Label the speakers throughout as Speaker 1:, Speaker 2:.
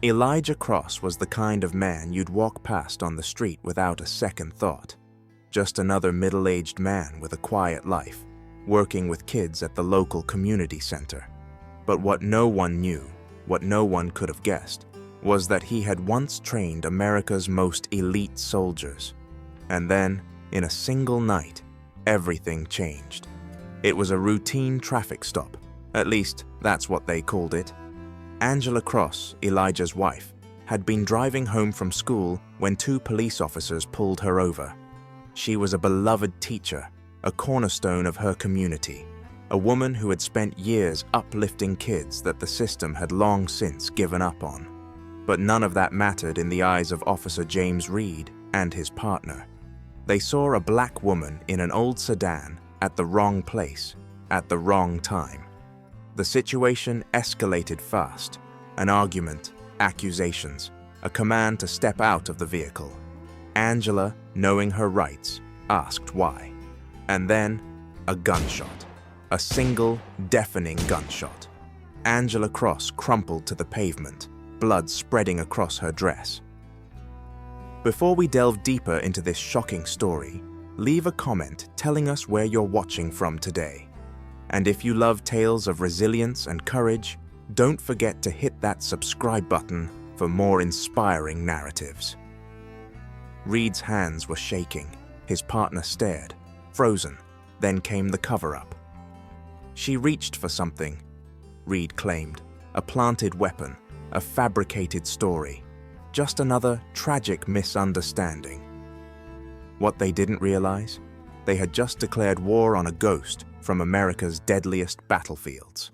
Speaker 1: Elijah Cross was the kind of man you'd walk past on the street without a second thought. Just another middle-aged man with a quiet life, working with kids at the local community center. But what no one knew, what no one could have guessed, was that he had once trained America's most elite soldiers. And then, in a single night, everything changed. It was a routine traffic stop. At least, that's what they called it. Angela Cross, Elijah's wife, had been driving home from school when two police officers pulled her over. She was a beloved teacher, a cornerstone of her community, a woman who had spent years uplifting kids that the system had long since given up on. But none of that mattered in the eyes of Officer James Reed and his partner. They saw a black woman in an old sedan at the wrong place, at the wrong time. The situation escalated fast. An argument, accusations, a command to step out of the vehicle. Angela, knowing her rights, asked why. And then, a gunshot. A single, deafening gunshot. Angela Cross crumpled to the pavement, blood spreading across her dress. Before we delve deeper into this shocking story, leave a comment telling us where you're watching from today. And if you love tales of resilience and courage, don't forget to hit that subscribe button for more inspiring narratives. Reed's hands were shaking. His partner stared, frozen. Then came the cover-up. She reached for something, Reed claimed. A planted weapon, a fabricated story. Just another tragic misunderstanding. What they didn't realize? They had just declared war on a ghost from America's deadliest battlefields.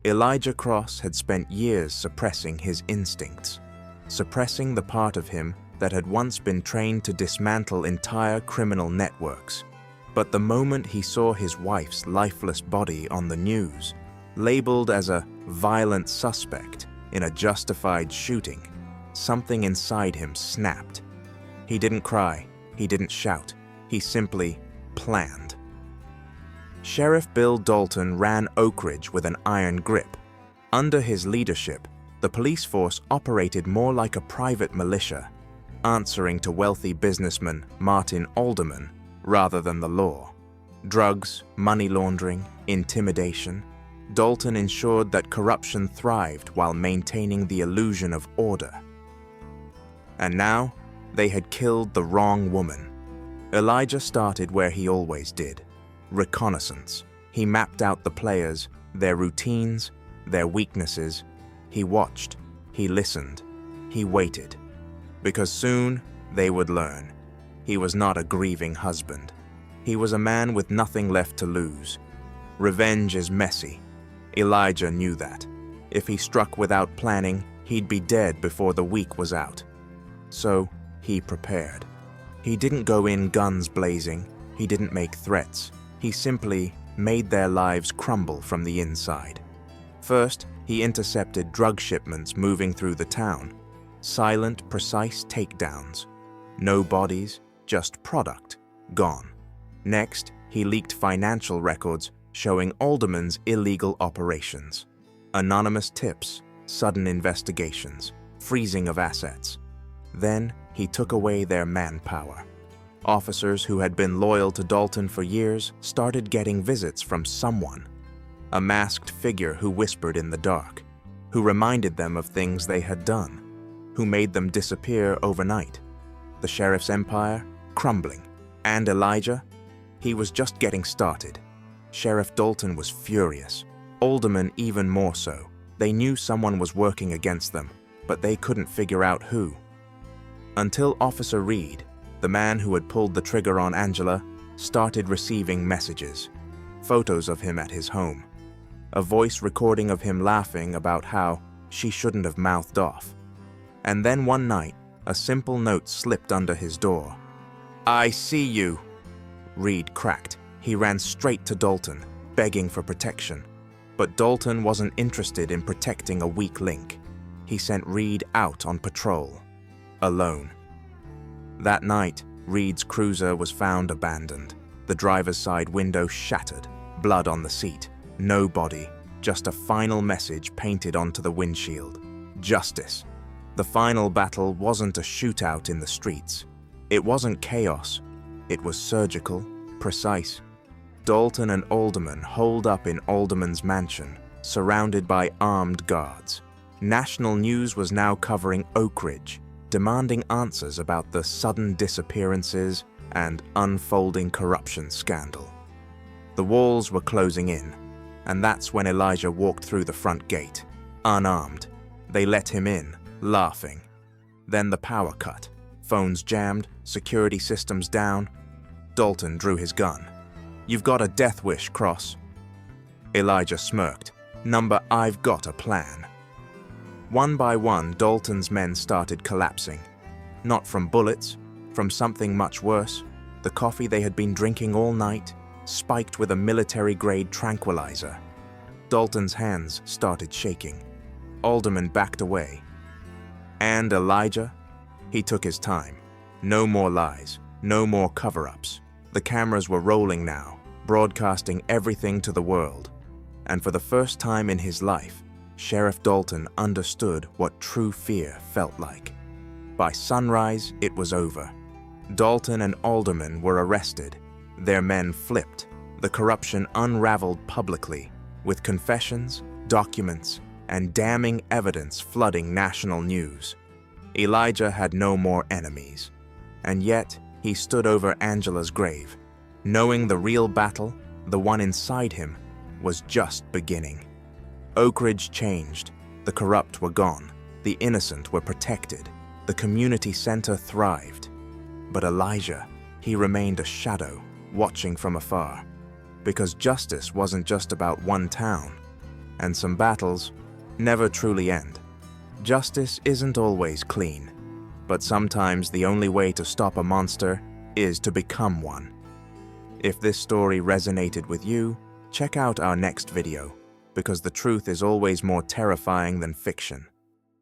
Speaker 1: Elijah Cross had spent years suppressing his instincts, suppressing the part of him that had once been trained to dismantle entire criminal networks. But the moment he saw his wife's lifeless body on the news, labeled as a violent suspect in a justified shooting, something inside him snapped. He didn't cry, he didn't shout, he simply planned. Sheriff Bill Dalton ran Oak Ridge with an iron grip. Under his leadership, the police force operated more like a private militia, answering to wealthy businessman Martin Alderman rather than the law. Drugs, money laundering, intimidation. Dalton ensured that corruption thrived while maintaining the illusion of order. And now, they had killed the wrong woman. Elijah started where he always did. Reconnaissance. He mapped out the players, their routines, their weaknesses. He watched, he listened, he waited. Because soon, they would learn. He was not a grieving husband. He was a man with nothing left to lose. Revenge is messy. Elijah knew that. If he struck without planning, he'd be dead before the week was out. So, he prepared. He didn't go in guns blazing. He didn't make threats. He simply made their lives crumble from the inside. First, he intercepted drug shipments moving through the town. Silent, precise takedowns. No bodies, just product, gone. Next, he leaked financial records showing Alderman's illegal operations. Anonymous tips, sudden investigations, freezing of assets. Then, he took away their manpower. Officers who had been loyal to Dalton for years started getting visits from someone. A masked figure who whispered in the dark, who reminded them of things they had done, who made them disappear overnight. The sheriff's empire, crumbling. And Elijah? He was just getting started. Sheriff Dalton was furious. Alderman even more so. They knew someone was working against them, but they couldn't figure out who. Until Officer Reed, the man who had pulled the trigger on Angela, started receiving messages. Photos of him at his home. A voice recording of him laughing about how she shouldn't have mouthed off. And then one night, a simple note slipped under his door. "I see you." Reed cracked. He ran straight to Dalton, begging for protection. But Dalton wasn't interested in protecting a weak link. He sent Reed out on patrol, alone. That night, Reed's cruiser was found abandoned. The driver's side window shattered, blood on the seat. No body, just a final message painted onto the windshield. Justice. The final battle wasn't a shootout in the streets. It wasn't chaos. It was surgical, precise. Dalton and Alderman holed up in Alderman's mansion, surrounded by armed guards. National news was now covering Oak Ridge, demanding answers about the sudden disappearances and unfolding corruption scandal. The walls were closing in, and that's when Elijah walked through the front gate, unarmed. They let him in, laughing. Then the power cut. Phones jammed, security systems down. Dalton drew his gun. "You've got a death wish, Cross." Elijah smirked. "Number, I've got a plan." One by one, Dalton's men started collapsing. Not from bullets, from something much worse. The coffee they had been drinking all night, spiked with a military-grade tranquilizer. Dalton's hands started shaking. Alderman backed away. And Elijah? He took his time. No more lies, no more cover-ups. The cameras were rolling now, broadcasting everything to the world. And for the first time in his life, Sheriff Dalton understood what true fear felt like. By sunrise, it was over. Dalton and Alderman were arrested. Their men flipped. The corruption unraveled publicly, with confessions, documents, and damning evidence flooding national news. Elijah had no more enemies. And yet, he stood over Angela's grave, knowing the real battle, the one inside him, was just beginning. Oak Ridge changed. The corrupt were gone. The innocent were protected. The community center thrived. But Elijah, he remained a shadow, watching from afar. Because justice wasn't just about one town, and some battles never truly end. Justice isn't always clean, but sometimes the only way to stop a monster is to become one. If this story resonated with you, check out our next video, because the truth is always more terrifying than fiction.